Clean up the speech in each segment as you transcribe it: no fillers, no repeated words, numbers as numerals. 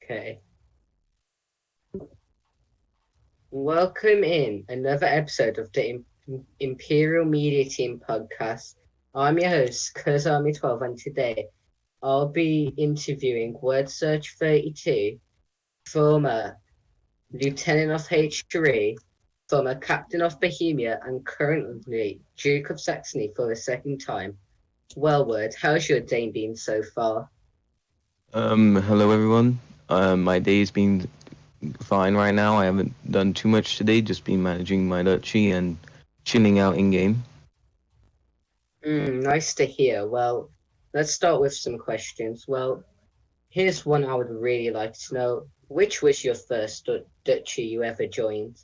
Okay. Welcome in another episode of the Imperial Media Team podcast. I'm your host, Cuz Army 12, and today I'll be interviewing wordsearch32, former Lieutenant of H3, former Captain of Bohemia, and currently Duke of Saxony for the second time. Well, Word, how's your day been so far? Hello everyone. My day's been fine right now. I haven't done too much today, just been managing my duchy and chilling out in game. Nice to hear. Well, let's start with some questions. Well, here's one I would really like to know. Which was your first duchy you ever joined?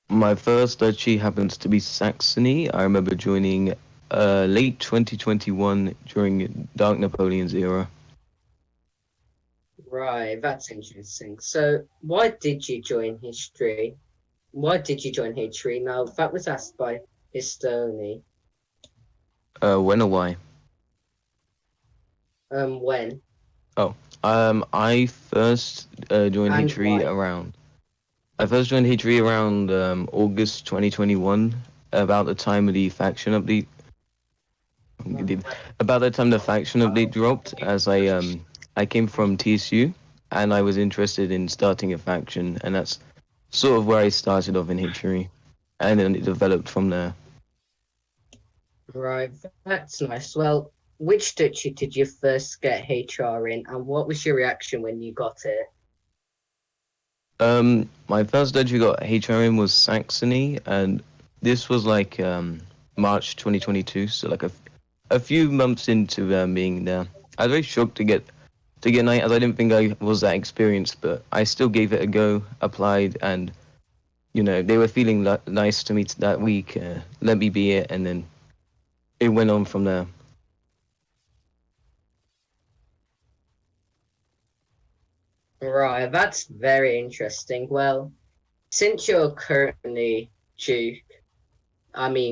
My first duchy happens to be Saxony. I remember joining late 2021 during Dark Napoleon's era. Right, that's interesting. So, why did you join history? Why did you join history? Now, that was asked by Histoni. When or why? When? I first joined And H3 why? around. I first joined H3 around August 2021, about the time of the faction update. About the time the faction update dropped, as I came from TSU and I was interested in starting a faction, and that's sort of where I started off in H3, and then it developed from there. Right, that's nice. Well, which duchy did you first get HR in, and what was your reaction when you got it? My first duchy got HR in was Saxony, and this was like March 2022, so like a few months into being there. I was very shocked to get night, as I didn't think I was that experienced, but I still gave it a go, applied, and they were feeling nice to me that week. Let me be it, and then it went on from there. Right, that's very interesting. Well, since you're currently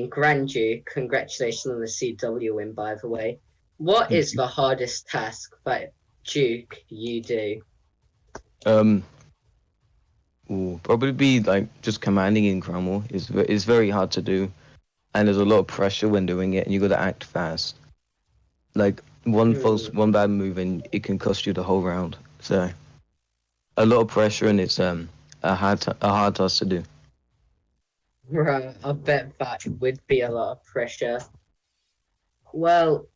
Grand Duke, congratulations on the CW win, by the way. What Thank is you. the hardest task that Duke you do? Probably be like just commanding in Cromwell is very hard to do, and there's a lot of pressure when doing it, and you got to act fast. Like one bad move, and it can cost you the whole round. So a lot of pressure, and it's a hard task to do. Right, I bet that would be a lot of pressure. Well,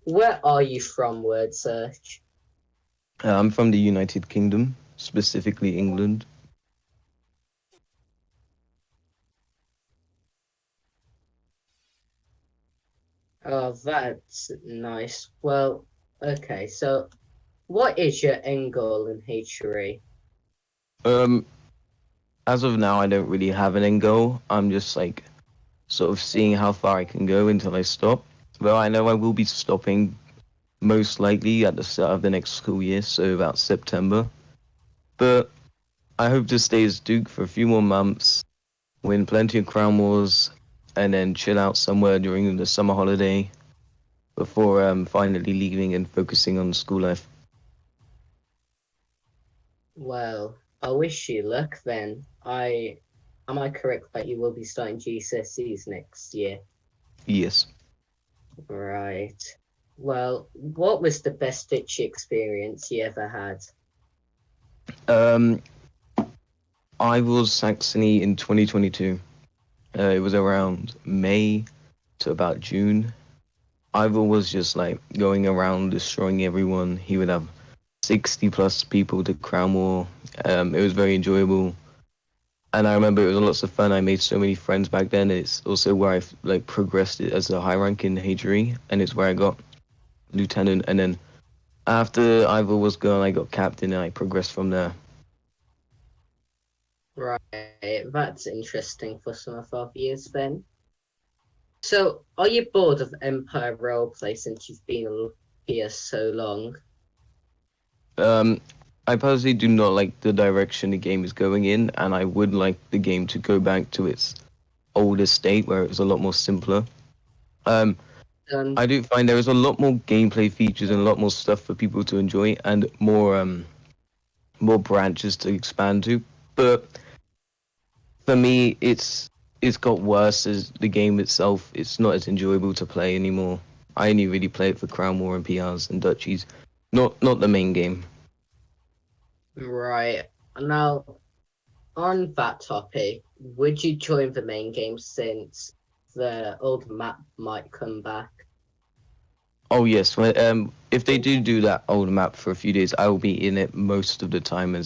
where are you from, Word Search? I'm from the United Kingdom, specifically England. Oh, that's nice. Well, okay, so what is your end goal in H3? Um, as of now, I don't really have an end goal. I'm just like sort of seeing how far I can go until I stop. Well, I know I will be stopping most likely at the start of the next school year, so about September. But I hope to stay as Duke for a few more months, win plenty of Crown Wars, and then chill out somewhere during the summer holiday before finally leaving and focusing on school life. Well, I wish you luck then. Am I correct that you will be starting GCSEs next year? Yes. Right. Well, what was the best Stitchy experience you ever had? Um, I was Saxony in 2022. It was around May to about June. Ivor was just like going around destroying everyone. He would have 60 plus people to Crown War. It was very enjoyable. And I remember it was lots of fun. I made so many friends back then. It's also where I like progressed it as a high rank in Hagery, and it's where I got lieutenant. And then after Ivor was gone, I got captain, and I progressed from there. Right, that's interesting for some of our viewers then. So, are you bored of Empire Roleplay since you've been here so long? I personally do not like the direction the game is going in, and I would like the game to go back to its older state where it was a lot more simpler. I do find there is a lot more gameplay features and a lot more stuff for people to enjoy, and more more branches to expand to. But for me, it's got worse as the game itself. It's not as enjoyable to play anymore. I only really play it for Crown War and PRs and Duchies, not the main game. Right. Now, on that topic, would you join the main game since the old map might come back? Oh yes, if they do that old map for a few days, I will be in it most of the time.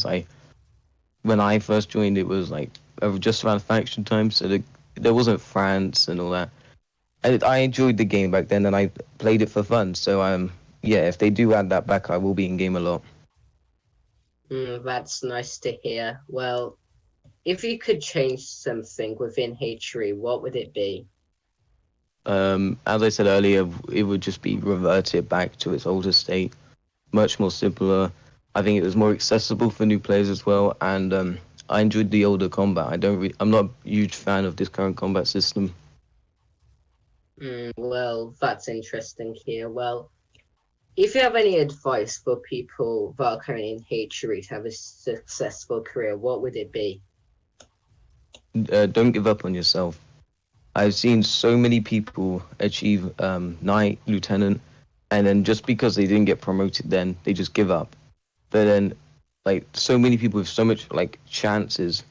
When I first joined, it was like just around faction time, so there wasn't France and all that. And I enjoyed the game back then, and I played it for fun. So yeah, if they do add that back, I will be in game a lot. That's nice to hear. Well, if you could change something within H3, what would it be? As I said earlier, it would just be reverted back to its older state, much more simpler. I think it was more accessible for new players as well, and I enjoyed the older combat. I'm not a huge fan of this current combat system. Well, that's interesting here. Well, if you have any advice for people that are currently in H3 to have a successful career, what would it be? Don't give up on yourself. I've seen so many people achieve knight, lieutenant, and then just because they didn't get promoted, then they just give up. But then, like, so many people with so much like chances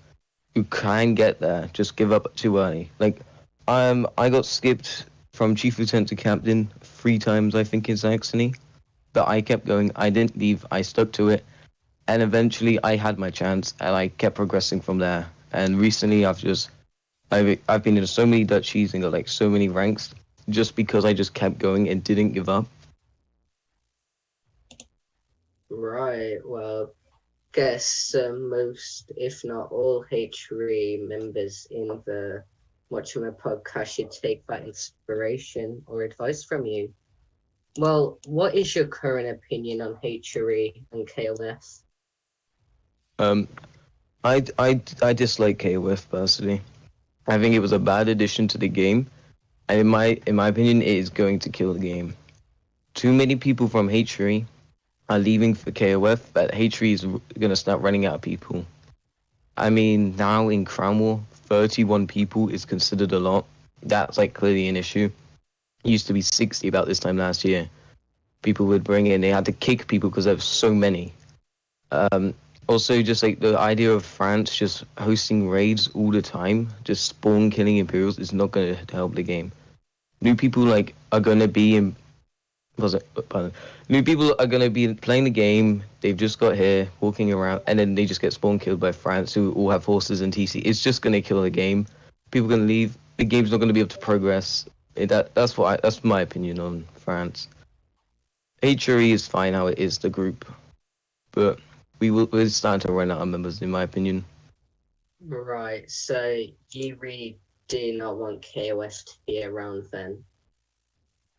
who can get there just give up too early. Like, I got skipped from chief lieutenant to captain 3 times, I think, in Saxony. But I kept going. I didn't leave. I stuck to it, and eventually I had my chance, and I kept progressing from there. And recently, I've been in so many duchies and got like so many ranks just because I just kept going and didn't give up. Right, well, guess most, if not all, H3 members in the Watching a Podcast should take that inspiration or advice from you. Well, what is your current opinion on H3 and KOS? I dislike KOF personally. I think it was a bad addition to the game, and in my opinion, it is going to kill the game. Too many people from H3 are leaving for KOF, but H3 is gonna start running out of people. I mean, now in Crown War, 31 people is considered a lot. That's like clearly an issue. It used to be 60 about this time last year. People would bring in, they had to kick people because there were so many. Also, just like the idea of France just hosting raids all the time, just spawn killing Imperials, is not going to help the game. New people like are going to be in. New people are going to be playing the game. They've just got here, walking around, and then they just get spawn killed by France, who all have horses and TC. It's just going to kill the game. People are going to leave. The game's not going to be able to progress. That's my opinion on France. HRE is fine how it is, the group, but we're starting to run out of members, in my opinion. Right, so you really do not want KOS to be around then?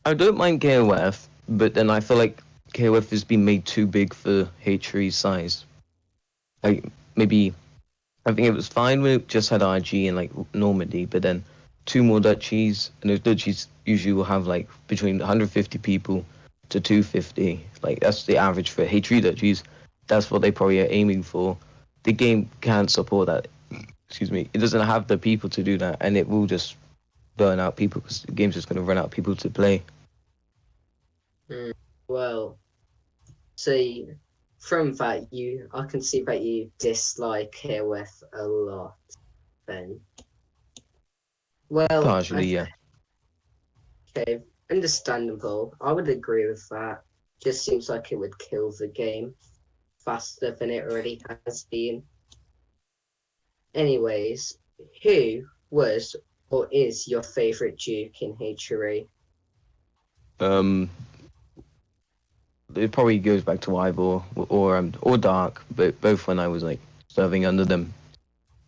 I don't mind KOF, but then I feel like KOF has been made too big for H3's size. Like, maybe, I think it was fine when it just had RG and like Normandy, but then 2 more duchies, and those duchies usually will have like between 150 people to 250. Like, that's the average for H3 duchies. That's what they probably are aiming for. The game can't support that. Excuse me. It doesn't have the people to do that, and it will just burn out people because the game's just going to run out of people to play. Well, see, from that, I can see that you dislike KOF a lot, then. Well, Partially, yeah. Okay, understandable. I would agree with that. Just seems like it would kill the game faster than it already has been. Anyways, who was or is your favorite Duke in H3? It probably goes back to Ivor or Dark, but both when I was like serving under them.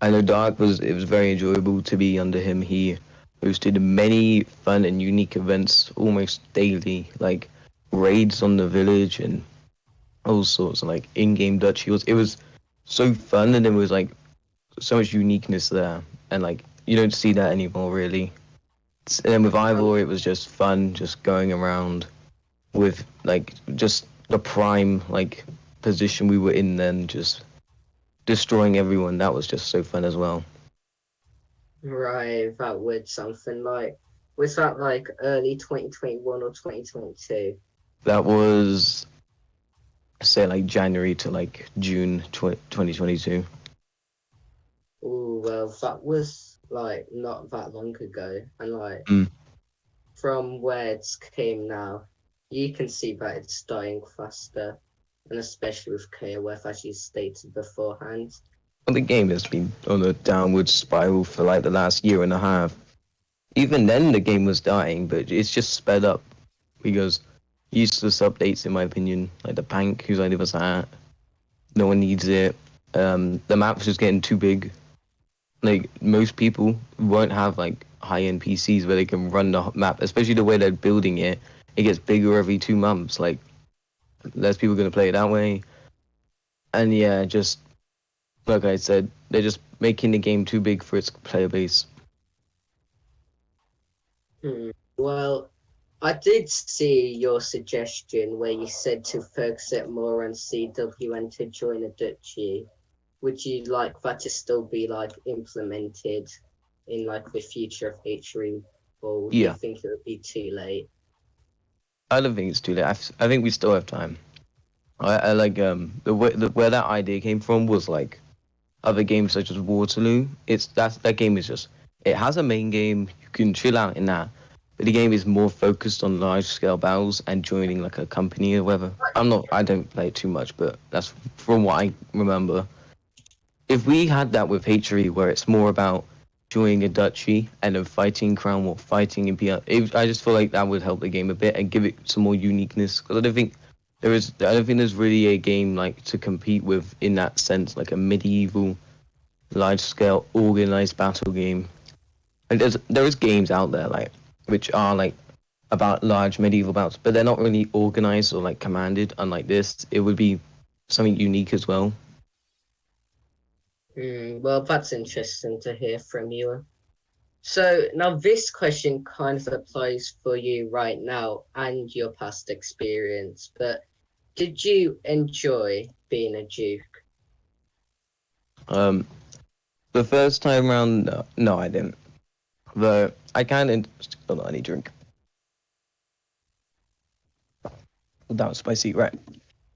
I know Dark it was very enjoyable to be under him. He hosted many fun and unique events almost daily, like raids on the village and all sorts of like in-game duchy. It was so fun, and there was like so much uniqueness there, and like you don't see that anymore really. And then with Ivor, it was just fun, just going around with like just the prime like position we were in then, just destroying everyone. That was just so fun as well. Right, that would something like, was that like early 2021 or 2022? That was, say, like January to like June 2022. Oh, well, that was like not that long ago. And like Mm. from where it's came now, you can see that it's dying faster. And especially with KOF, as you stated beforehand. Well, the game has been on a downward spiral for like the last year and a half. Even then, the game was dying, but it's just sped up because useless updates, in my opinion, like the Pank, who's only was at, no one needs it. The map's just getting too big. Like most people won't have like high-end PCs where they can run the map, especially the way they're building it. It gets bigger every 2 months. Like less people gonna play it that way. And yeah, just like I said, they're just making the game too big for its player base. Well, I did see your suggestion where you said to focus it more on CW and to join a duchy. Would you like that to still be like implemented in like the future of H3, or do you Yeah, think it would be too late? I don't think it's too late. I think we still have time. I like where that idea came from was like other games such as Waterloo. That game is just, it has a main game, you can chill out in that, but the game is more focused on large scale battles and joining like a company or whatever. I don't play it too much, but that's from what I remember. If we had that with H3 where it's more about joining a duchy and then fighting Crown War, fighting Imperial, I just feel like that would help the game a bit and give it some more uniqueness. Because I don't think there's really a game like to compete with in that sense, like a medieval, large-scale, organized battle game. And there is games out there like which are like about large medieval battles, but they're not really organized or like commanded. Unlike this, it would be something unique as well. Well, that's interesting to hear from you. So now this question kind of applies for you right now and your past experience, but did you enjoy being a Duke? The first time around, no, I didn't. Though I kind of, hold on, I need a drink. That was spicy, right?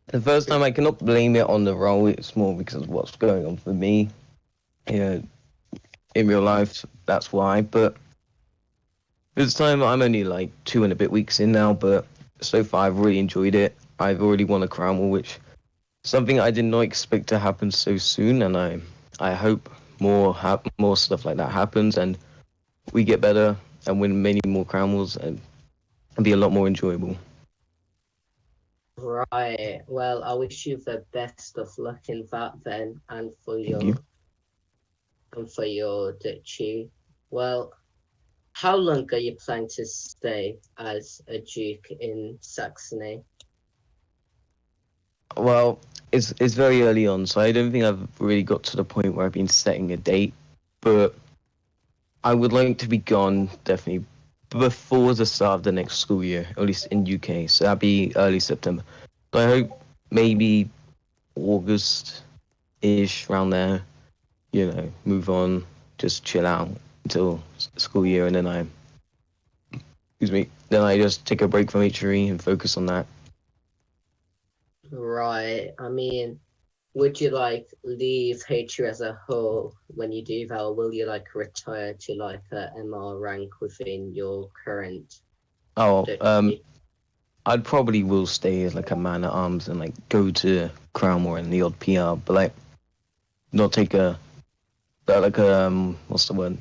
The first time I cannot blame it on the role. It's more because of what's going on for me, yeah, in real life. That's why. But this time I'm only like 2 and a bit weeks in now. But so far I've really enjoyed it. I've already won a crown war, which something I did not expect to happen so soon, and I hope more stuff like that happens, and we get better and win many more crown wars and be a lot more enjoyable. Right. Well, I wish you the best of luck in that then, and Thank you. for your duchy. Well, how long are you planning to stay as a duke in Saxony? Well, it's very early on, so I don't think I've really got to the point where I've been setting a date. But I would like to be gone definitely before the start of the next school year, at least in UK. So that'd be early September. So I hope maybe August-ish, around there. You know, move on, just chill out until school year, and then then I just take a break from H3 and focus on that. Right. I mean, would you like leave H2 as a whole when you do that, or will you like retire to like a MR rank within your current Oh, duchy? I'd probably will stay as like a man at arms and like go to Crown War and the odd PR, but like not take what's the word?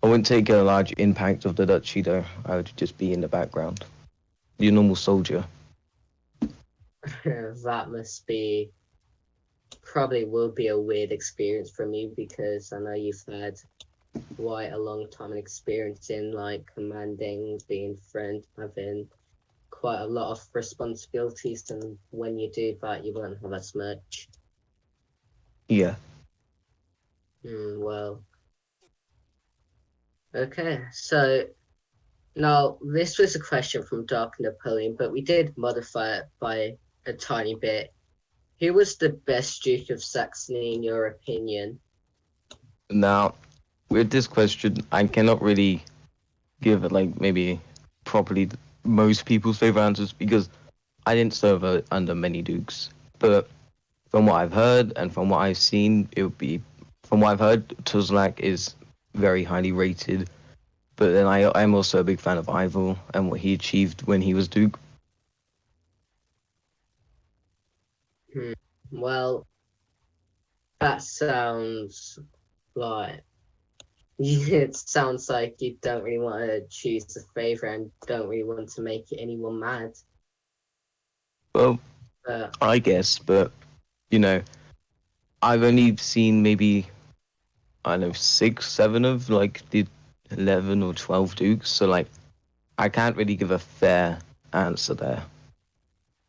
I wouldn't take a large impact of the duchy though. I would just be in the background, your normal soldier. That must be probably will be a weird experience for me because I know you've had quite a long time experience in like commanding, being friend, having quite a lot of responsibilities, and when you do that, you won't have as much. Yeah. Well, okay. So now this was a question from Dark Napoleon, but we did modify it by a tiny bit. Who was the best Duke of Saxony in your opinion? Now, with this question, I cannot really give it like maybe properly most people's favorite answers because I didn't serve under many dukes. But from what I've heard and from what I've seen, it would be from what I've heard, Tuzlak is very highly rated. But then I'm also a big fan of Ivor and what he achieved when he was duke. Well, that sounds like it sounds like you don't really want to choose a favorite and don't really want to make anyone mad. Well, I guess, but you know, I've only seen maybe I don't know 6, 7 of like the 11 or 12 dukes, so like I can't really give a fair answer there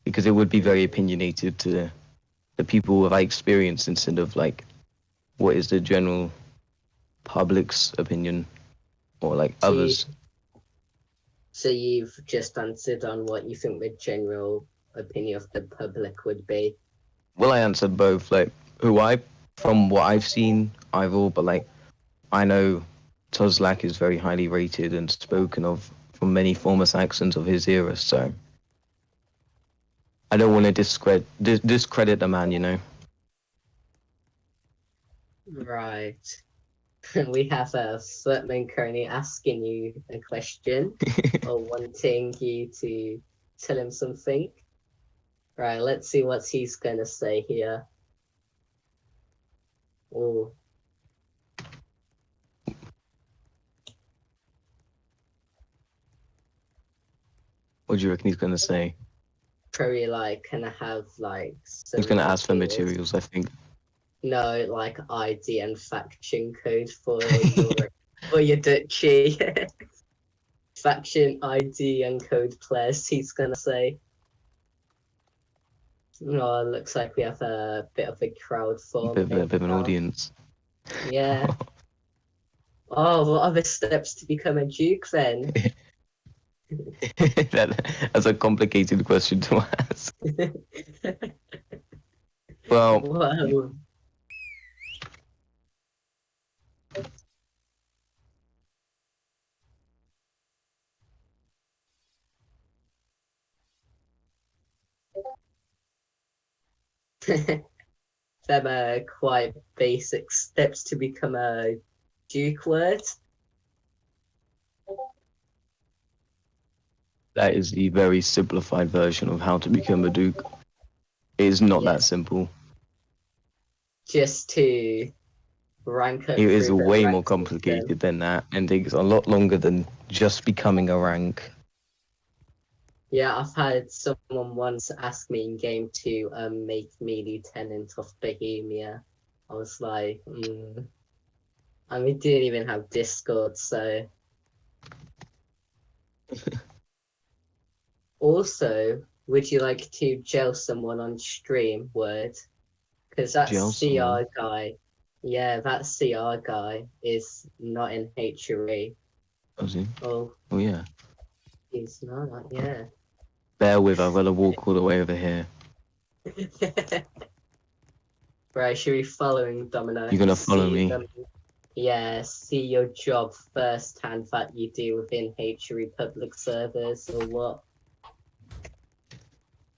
because it would be very opinionated to the people with experience instead of like what is the general public's opinion or like others. So you've just answered on what you think the general opinion of the public would be. Well, I answered both. Like from what I've seen, Ivor, but like I know Tuzlak is very highly rated and spoken of from many former Saxons of his era. So I don't want to discredit the man, you know. Right. We have a Footman currently asking you a question or wanting you to tell him something. Right, let's see what he's gonna say here. Oh. What do you reckon he's gonna say? Probably like, can I have like some He's gonna ask for materials? materials, I think. No, like ID and faction code for your duchy. Faction ID and code players, he's gonna say. Oh, looks like we have a bit of a crowd form. A bit of an audience. Yeah. Oh, what are the steps to become a duke then? That's a complicated question to ask. Well, Whoa. Them are quite basic steps to become a duke word. that is the very simplified version of how to become a duke. It is not that simple. Just to rank up. It is through the way more rank complicated system. than that and takes a lot longer than just becoming a rank. Yeah, I've had someone once ask me in game 2, make me lieutenant of Bohemia. I was like, I mean, didn't even have Discord, so. Also, would you like to gel someone on stream, Word? Because that Gel CR someone? guy, yeah, that CR guy is not in HRE. Was he? Oh, Oh yeah. he's not, yeah. Bear with, I've got to walk all the way over here. Right, should we following Domino? You're gonna follow me? Yeah, see your job firsthand that you do within HRE public servers or what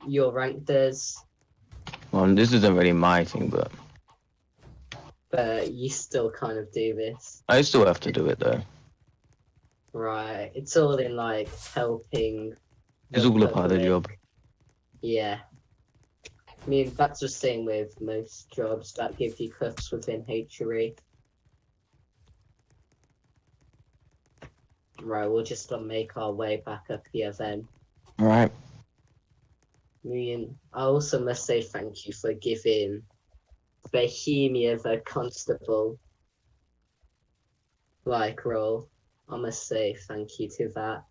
your rank does. Well, this isn't really my thing, But you still kind of do this. I still have to do it though. Right, it's all in like helping. It's all a part of the job. Yeah. I mean, that's the same with most jobs that give you cuffs within HRE. Right, we'll just make our way back up here then. Alright. I also must say thank you for giving Bohemia the constable role. I must say thank you to that.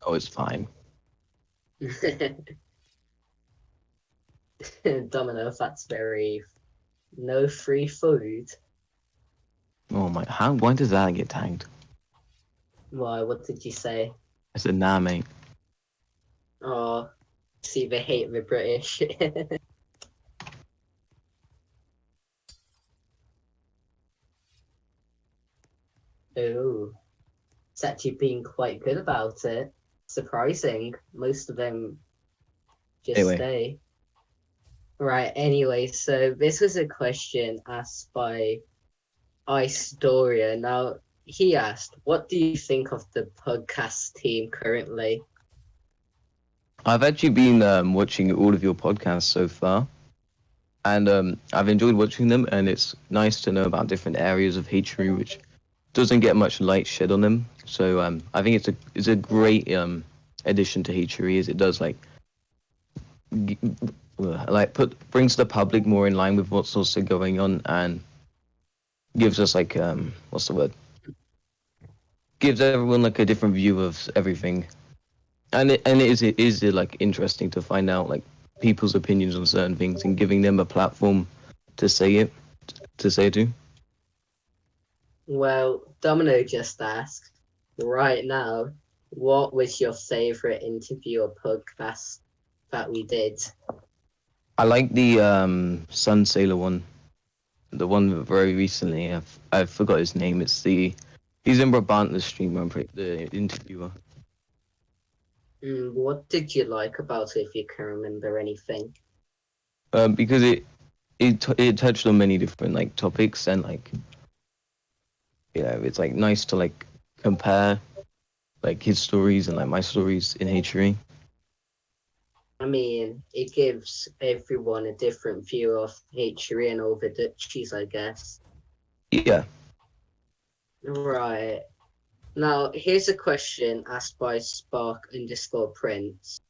Oh, it's fine. Domino, that's very no free food. Oh my, why does that get tagged? Why, what did you say? I said, nah, mate. Oh, see, they hate the British. Oh, it's actually been quite good about it. Surprising. Most of them just Anyway, stay. Right, anyway, so this was a question asked by Istoria. Now, he asked, what do you think of the podcast team currently? I've actually been watching all of your podcasts so far, and I've enjoyed watching them. And it's nice to know about different areas of Hatery, which doesn't get much light shed on them. So I think it's a great addition to Hatery, as it does brings the public more in line with what's also going on, and gives us what's the word? Gives everyone like a different view of everything. And it is like interesting to find out like people's opinions on certain things and giving them a platform to say it to. Well, Domino just asked, right now, what was your favorite interview or podcast that we did? I like the Sun Sailor one, the one very recently. I forgot his name. He's in Brabant, the streamer, the interviewer. What did you like about it, if you can remember anything? Because it touched on many different like topics, and like, you know, it's like nice to like compare like his stories and like my stories in Hatery. I mean, it gives everyone a different view of Hatery and all the duchies, I guess. Yeah. Right. Now, here's a question asked by Spark_Prince.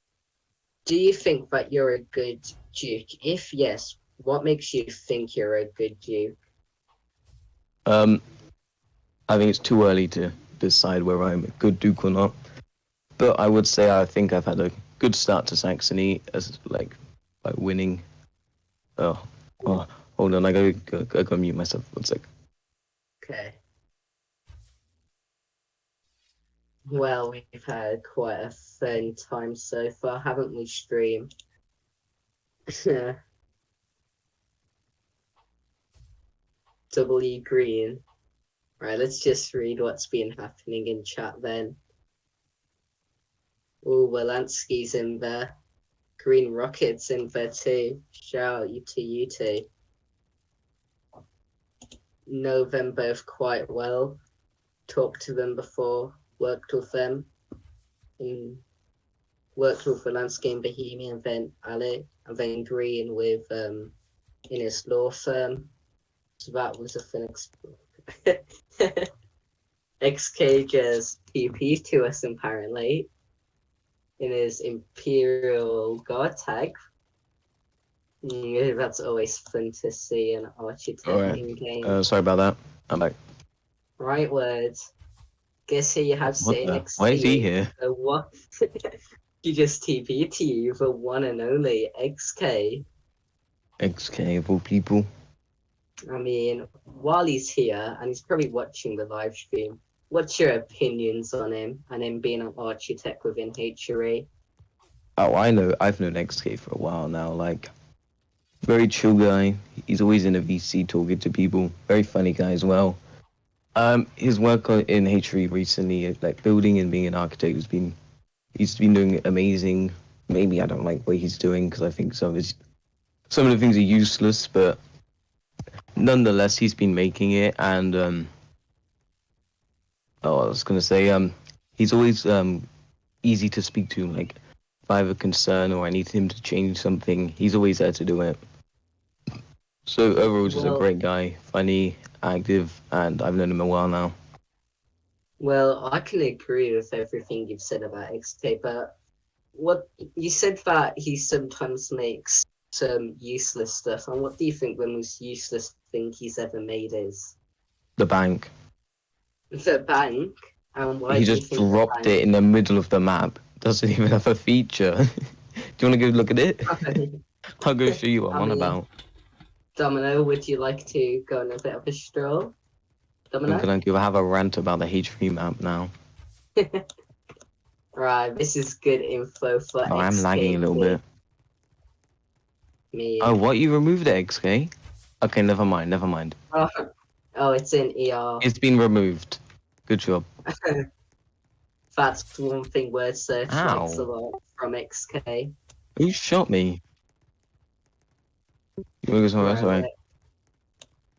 Do you think that you're a good Duke? If yes, what makes you think you're a good Duke? I think it's too early to decide whether I'm a good Duke or not. But I would say I think I've had a good start to Saxony as like by winning. Oh, hold on, I gotta mute myself 1 sec. Okay. Well, we've had quite a fun time so far, haven't we, stream? W Green. Right, let's just read what's been happening in chat then. Oh, Walansky's in there. Green Rocket's in there too. Shout out to you two. Know them both quite well. Talked to them before. Worked with them. Worked with Walansky and Bohemian, and then Alec, and then Green with in his law firm. So that was a fun XK just TP to us apparently in his Imperial God tag. That's always fun to see an architect in game. Sorry about that. I'm back. Right words. Guess who you have sitting next to you? Why is he here? The what? You just TP to you, the one and only XK. XK of all people. I mean, while he's here, and he's probably watching the live stream, what's your opinions on him and him being an architect within HRA? Oh, I've known XK for a while now. Like, very chill guy. He's always in a VC talking to people. Very funny guy as well. His work in HRE recently, like building and being an architect, he's been doing amazing. Maybe I don't like what he's doing because I think some of the things are useless, but nonetheless, he's been making it. And I was gonna say, he's always easy to speak to. Like, if I have a concern or I need him to change something, he's always there to do it. So overall, just a great guy, funny, active, and I've known him a while now. Well, I can agree with everything you've said about XK, but what you said that he sometimes makes some useless stuff, and what do you think the most useless thing he's ever made is? The bank. The bank? And why he just dropped it in the middle of the map. Doesn't even have a feature. Do you want to go look at it? I'll go show you what I'm on about. Domino, would you like to go on a bit of a stroll? Domino? I'm going to have a rant about the H3 map now. Right, this is good info for XK. I'm lagging a little bit. Me. Oh, what? You removed it, XK? Okay, never mind. Oh, it's in ER. It's been removed. Good job. That's one thing wordsearch likes a Ow. lot from XK. You shot me. You wanna go somewhere else? Right, Alright.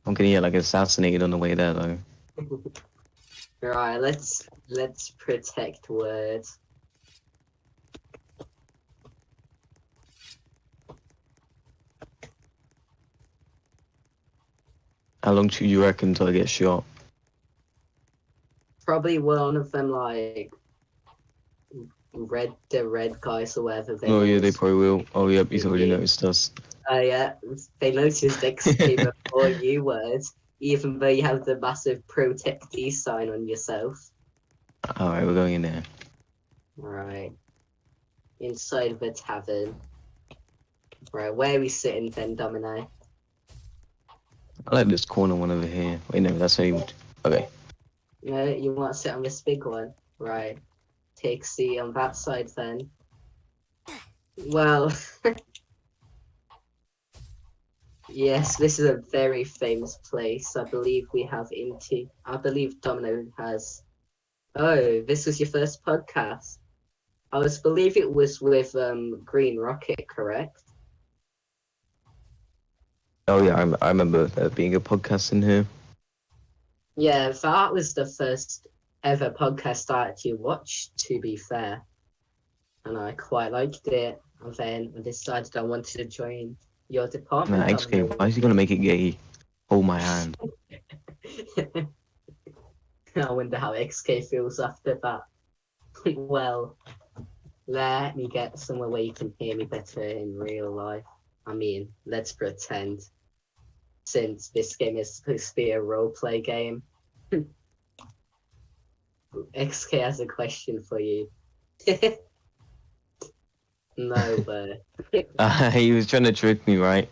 I'm gonna get like assassinated on the way there though. right, let's protect words. How long do you reckon until I get shot? Probably one of them like the red guys or whatever they Oh yeah, they is. probably will. Oh yep, he's already Yeah. noticed us. Yeah, they noticed XK before you would, even though you have the massive protectee sign on yourself. Alright, we're going in there. Right. Inside of a tavern. Right, where are we sitting then, Domino? I like this corner one over here. Wait, no, that's only... Okay. No, you want to sit on this big one? Right. Take a seat on that side then. Well, yes, this is a very famous place. I believe Domino has. Oh, this was your first podcast. Believe it was with Green Rocket, correct? Oh yeah, I remember there being a podcast in here. Yeah, that was the first ever podcast I actually watched, to be fair. And I quite liked it. And then I decided I wanted to join your Nah, department. XK, why is he gonna make it gay? Hold my hand. I wonder how XK feels after that. Well, let me get somewhere where you can hear me better in real life. I mean, let's pretend. Since this game is supposed to be a roleplay game. XK has a question for you. No, but He was trying to trick me, right?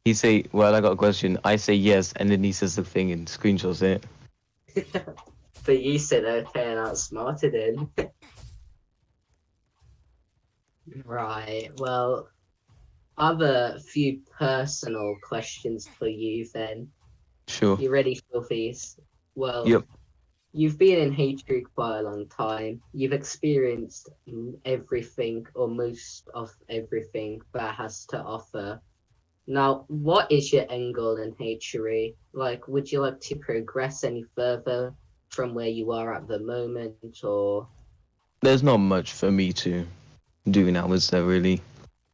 He say, well, I got a question. I say yes, and then he says the thing and screenshots it. but you said okay and outsmarted him. Right, well, I have a few personal questions for you then. Sure. You ready for these? Well, Yep. you've been in Hatred quite a long time. You've experienced everything or most of everything that has to offer. Now, what is your end goal in Hatred? Like, would you like to progress any further from where you are at the moment, or? There's not much for me to do now, is there really?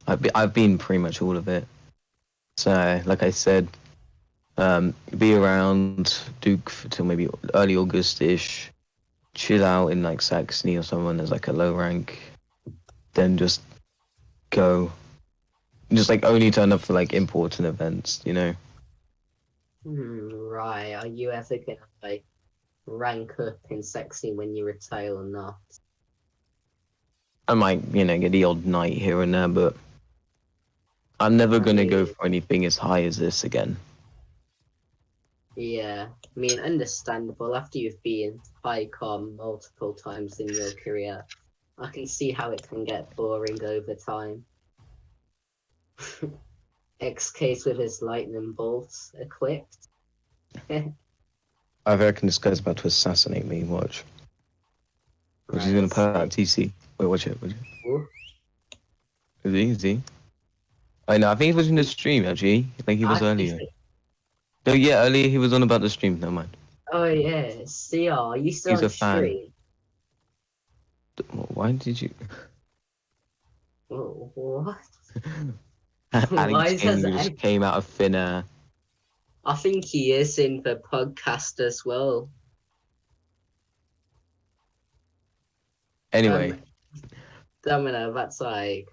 I've been pretty much all of it. So, like I said, be around Duke till maybe early August-ish. Chill out in like Saxony or someone as like a low rank. Then just go. Just like only turn up for like important events, you know? Right. Are you ever gonna like rank up in Saxony when you retire or not? I might, get the odd night here and there, but I'm never gonna go for anything as high as this again. Yeah, I mean, understandable. After you've been high com multiple times in your career, I can see how it can get boring over time. XK's with his lightning bolts equipped. I reckon this guy's about to assassinate me, watch. Which he's gonna put out TC. Wait, watch it. Ooh. Is he? I know, I think he was in the stream, actually. Like he was earlier. No, yeah, earlier he was on about the stream, never mind. Oh, yeah. CR, are you still He's on a fan. stream? Why did you... Oh, what? Alex Gaming just came out of thin air. I think he is in the podcast as well. Anyway. Domino, that's like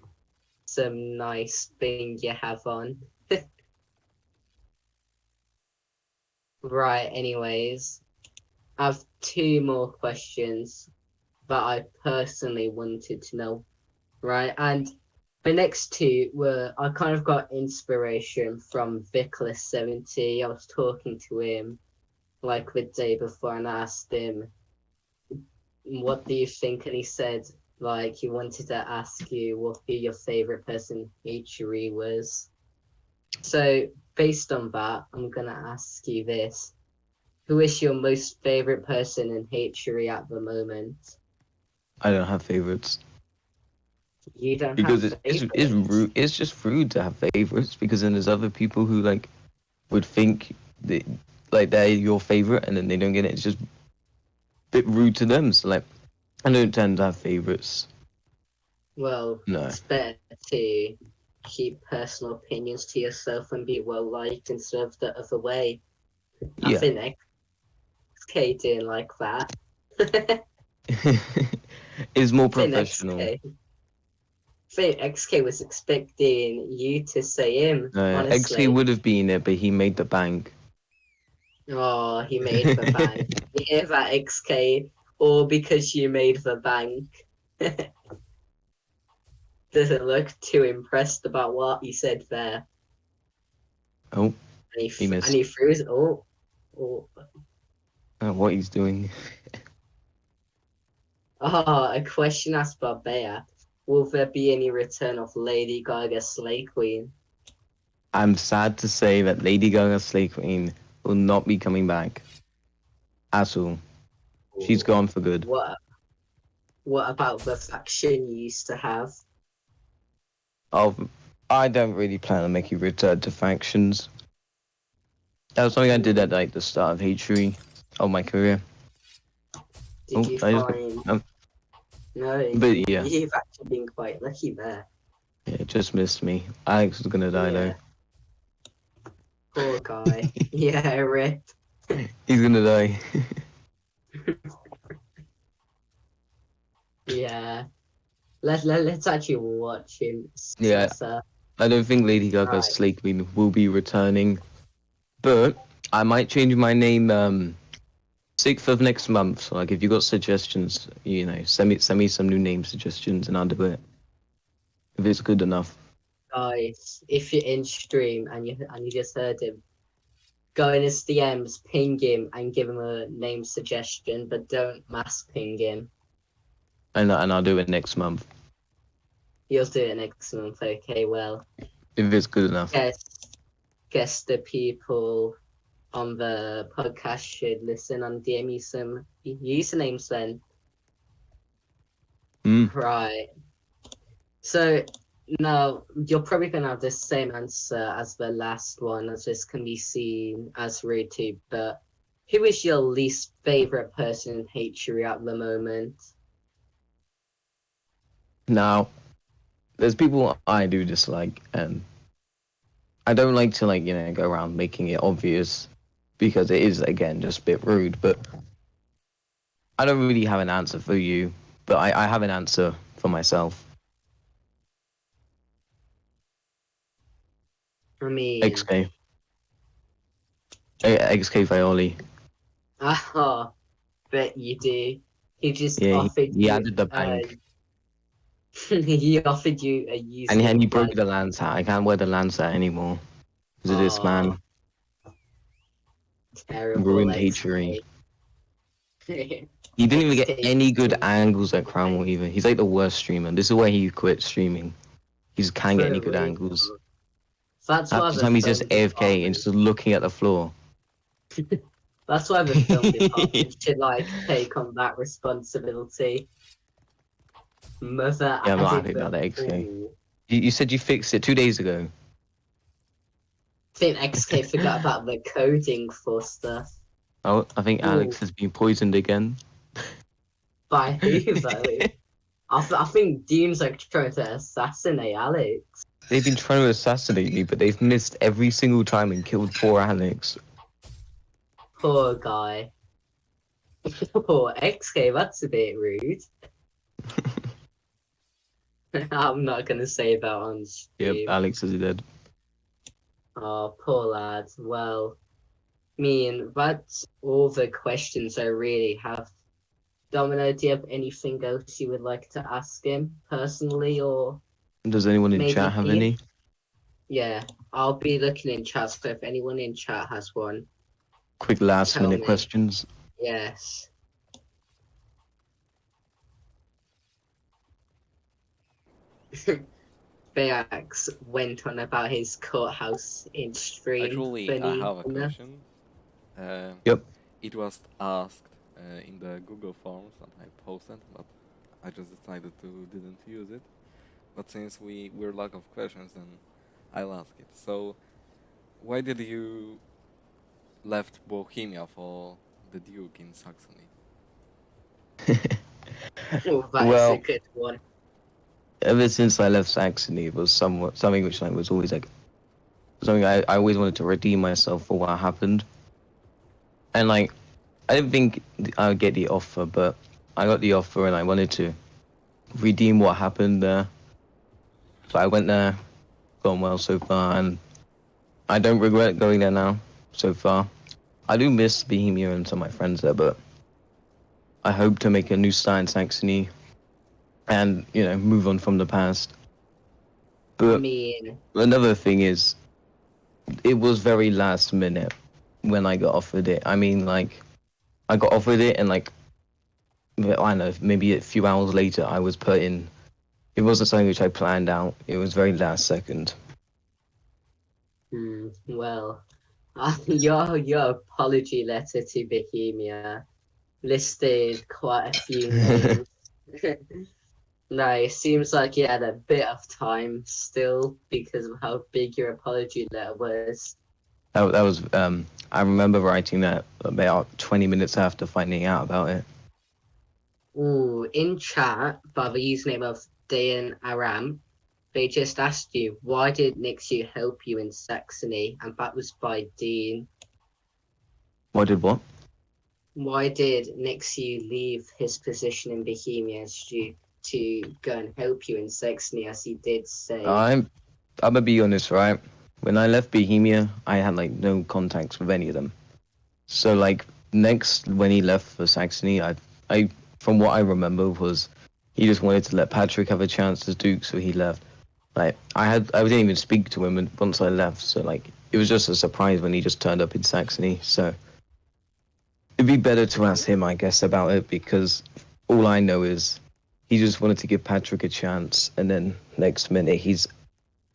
some nice thing you have on. Right, anyways. I have two more questions that I personally wanted to know. Right, and the next two were, I kind of got inspiration from Vickler70. I was talking to him like the day before and I asked him, what do you think? And he said, like, he wanted to ask you what your favorite person HRE was. So, based on that, I'm going to ask you this. Who is your most favorite person in Hatchery at the moment? I don't have favorites. You don't Because have it's favorites? rude. It's just rude to have favorites because then there's other people who like would think that like they're your favorite and then they don't get it. It's just a bit rude to them. So like, I don't tend to have favorites. Well, No. it's better to keep personal opinions to yourself and be well liked instead of the other way. I Yeah. think XK didn't like that. It's more I think professional. I think XK was expecting you to say him, honestly. XK would have been it, but he made the bank. Oh, he made the bank. You hear that, XK? Or because you made the bank. Doesn't look too impressed about what he said there. Oh, And he missed. And he threw his... Oh. What he's doing. Oh, a question asked by Bea. Will there be any return of Lady Gaga Slay Queen? I'm sad to say that Lady Gaga Slay Queen will not be coming back. At all. She's gone for good. What about the faction you used to have? I don't really plan on making return to factions. That was something I did at like the start of Hatchery of my career. Did you find... No, but yeah. You've actually been quite lucky there. Yeah, it just missed me. Alex was gonna die though. Poor guy. Yeah, rip. He's gonna die. Yeah. Let's actually watch him. Yeah. I don't think Lady Gaga Slay Queen will be returning. But I might change my name 6th of next month. So like if you got suggestions, you know, send me some new name suggestions and I'll do it. If it's good enough. Guys, if you're in stream and you just heard him, go in his DMs, ping him and give him a name suggestion, but don't mass ping him. And I'll do it next month. You'll do it next month, okay, well. If it's good enough. Guess the people on the podcast should listen and DM you some usernames then. Right. So now you're probably gonna have the same answer as the last one, as this can be seen as rude too, but who is your least favorite person in Hatchery at the moment? Now, there's people I do dislike, and I don't like to like, you know, go around making it obvious because it is again just a bit rude, but I don't really have an answer for you, but I have an answer for myself. I mean, XK Violi. Ah, bet you do. He just Yeah, offered he you. added the bank. He offered you a user. And he broke the Lance hat. I can't wear the Lance hat anymore because of this man. Terrible. Ruined Hatchery. He didn't even get any good angles at Crown either. He's like the worst streamer. This is why he quit streaming. He just can't get any good angles. That's half the time he's just AFK and just looking at the floor. That's why the film department should like take on that responsibility. Mother. Yeah, I'm not happy about that, XK. You said you fixed it 2 days ago. I think XK forgot about the coding for stuff. Oh, I think Alex has been poisoned again. By who, though? I think Dean's like trying to assassinate Alex. They've been trying to assassinate me, but they've missed every single time and killed poor Alex. Poor guy. Poor XK, that's a bit rude. I'm not gonna say that on stream. Yep, Alex is dead. Oh, poor lad. Well, I mean, that's all the questions I really have. Domino, do you have anything else you would like to ask him personally, or? Does anyone in chat have any? Yeah, I'll be looking in chat, so if anyone in chat has one. Quick last minute questions. Yes. Bayax went on about his courthouse in stream. Actually, I have a question. Yep. it was asked in the Google Forms that I posted, but I just decided to didn't use it. But since we're lack of questions, then I'll ask it. So, why did you left Bohemia for the Duke in Saxony? Oh, that is a Well, good one. ever since I left Saxony, it was something which like was always like something I always wanted to redeem myself for what happened. And like I didn't think I would get the offer, but I got the offer and I wanted to redeem what happened there. So I went there, gone well so far, and I don't regret going there now so far. I do miss Bohemia and some of my friends there, but I hope to make a new start in Saxony and, move on from the past. I But mean, another thing is, it was very last minute when I got offered it. I mean, like, I got offered it and, like, I don't know, maybe a few hours later, I was put in. It wasn't something which I planned out. It was very last second. well, your apology letter to Bohemia listed quite a few names. No, it seems like you had a bit of time still because of how big your apology letter was. That was, I remember writing that about 20 minutes after finding out about it. Ooh, in chat, by the username of Dayan Aram, they just asked you, why did Nixu help you in Saxony? And that was by Dean. What did what? Why did Nixu leave his position in Bohemia to go and help you in Saxony, as he did say? I'm gonna be honest, right? When I left Bohemia, I had like no contacts with any of them. So like next when he left for Saxony, I from what I remember was he just wanted to let Patrick have a chance as Duke, so he left. Like I didn't even speak to him once I left, so like it was just a surprise when he just turned up in Saxony. So it'd be better to ask him, I guess, about it, because all I know is he just wanted to give Patrick a chance, and then next minute he's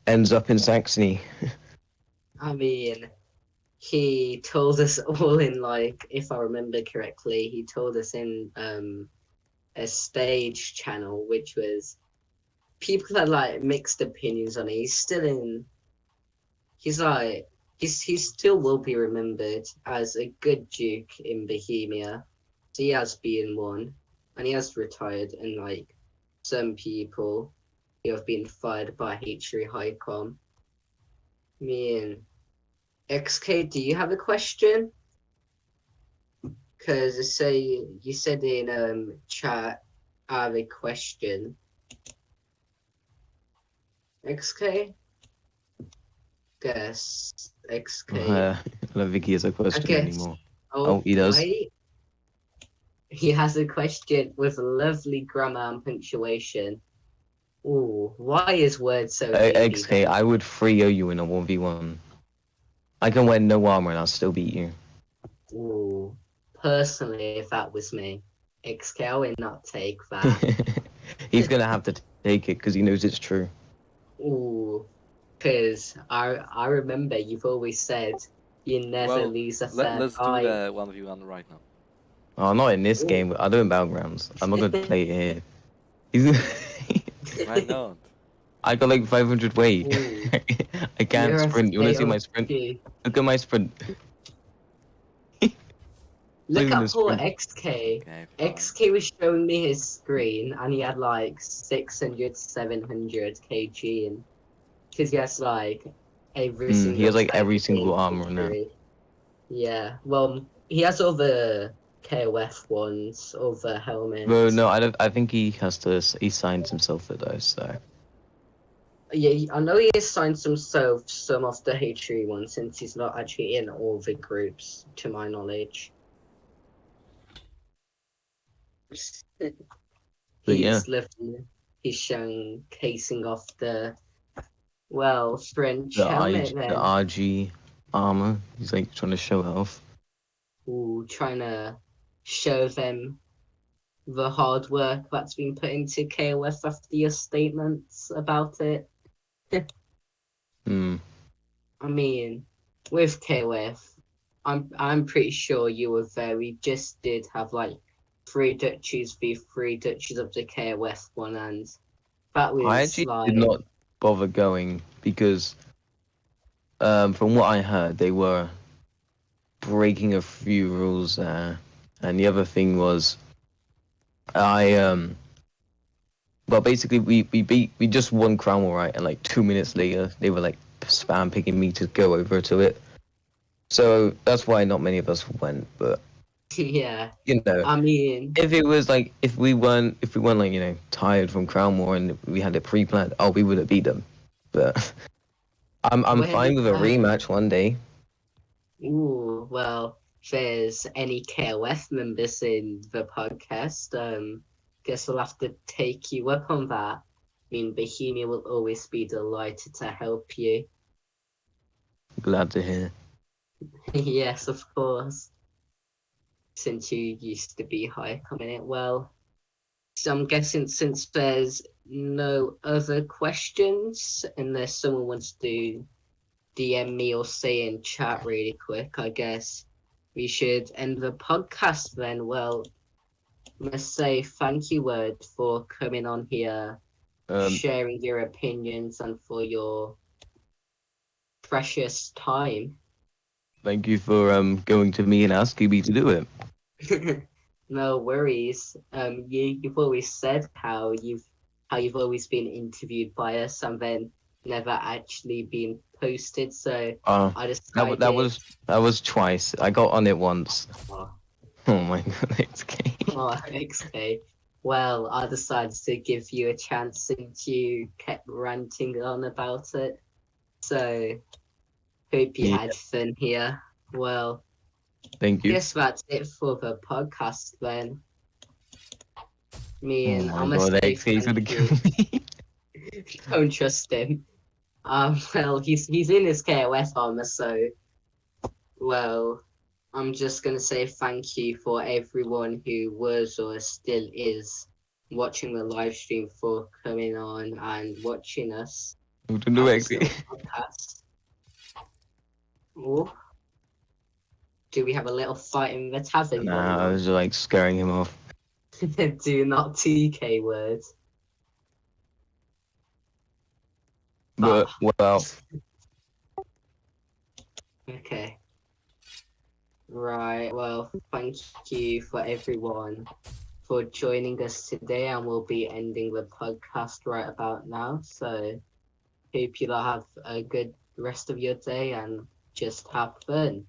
ends up in Saxony. I mean, he told us all in, like, if I remember correctly, he told us in a stage channel, which was people had like mixed opinions on it. He's still will be remembered as a good Duke in Bohemia. So he has been one, and he has retired, and like some people who have been fired by H3 Highcom. Me and XK, do you have a question? Because you said in chat, I have a question. XK? Guess XK. I don't think he has a question anymore. Oh, he does. Wait. He has a question with lovely grammar and punctuation. Ooh, why is word so needy? XK, I would 3-0 you in a 1v1. I can wear no armor and I'll still beat you. Ooh, personally, if that was me, XK would not take that. He's gonna have to take it because he knows it's true. Ooh, because I remember you've always said you never lose a fair let's fight. do the 1v1 right now. Oh, not in this game. I'll do it in Battlegrounds. I'm not gonna play it here. Why not? I got like 500 weight. I can't sprint. You wanna see my sprint? Look at my sprint. Look at poor XK. Okay, XK was showing me his screen and he had like 600, 700 kg in. Because he has like every single he has like every single armor on that. Yeah, well, he has other KOF ones, other helmets. Well, no, I think he signs himself for those, so. Yeah, I know he has signed himself some of the H3 ones since he's not actually in all the groups, to my knowledge. He's showing casing off the French helmet then. The RG armor. He's like trying to show it off. Ooh, trying to show them the hard work that's been put into KOF after your statements about it. I mean, with KOF, I'm pretty sure you were there. We just did have like 3 duchies v 3 duchies of the KOS one, and that I was actually did like not bother going because, from what I heard, they were breaking a few rules there. And the other thing was, well, basically we just won Cromwell, right? And like 2 minutes later, they were like spam picking me to go over to it. So that's why not many of us went. But yeah. you know, I mean, if it was like if we weren't like tired from Crown War and we had it pre-planned, oh, we would have beat them. But I'm fine with a rematch one day. ooh, well, if there's any KOF members in the podcast, guess we'll have to take you up on that. I mean, Bohemia will always be delighted to help you. Glad to hear. Yes, of course. Since you used to be high coming in. Well, so I'm guessing since there's no other questions, unless someone wants to DM me or say in chat really quick, I guess we should end the podcast then. Well, I must say thank you, Word, for coming on here, sharing your opinions, and for your precious time. Thank you for going to me and asking me to do it. No worries. You've always said how you've always been interviewed by us and then never actually been posted. So I decided that was twice. I got on it once. Oh, Oh my god, it's okay. oh, XK. Well, I decided to give you a chance since you kept ranting on about it. So hope you had fun here. Well, Thank you. guess that's it for the podcast then. Me and Oh I'm my gonna god, say XK's gonna thank you. kill me. Don't trust him. Well, he's in his KOS armor, so well, I'm just gonna say thank you for everyone who was or still is watching the live stream, for coming on and watching us. Don't do on it, this XK. little podcast. Oh, do we have a little fight in the tavern? Nah, I was like scaring him off. Do not TK words. But well, Okay. Right, well, thank you for everyone for joining us today, and we'll be ending the podcast right about now. So, hope you'll have a good rest of your day and just have fun.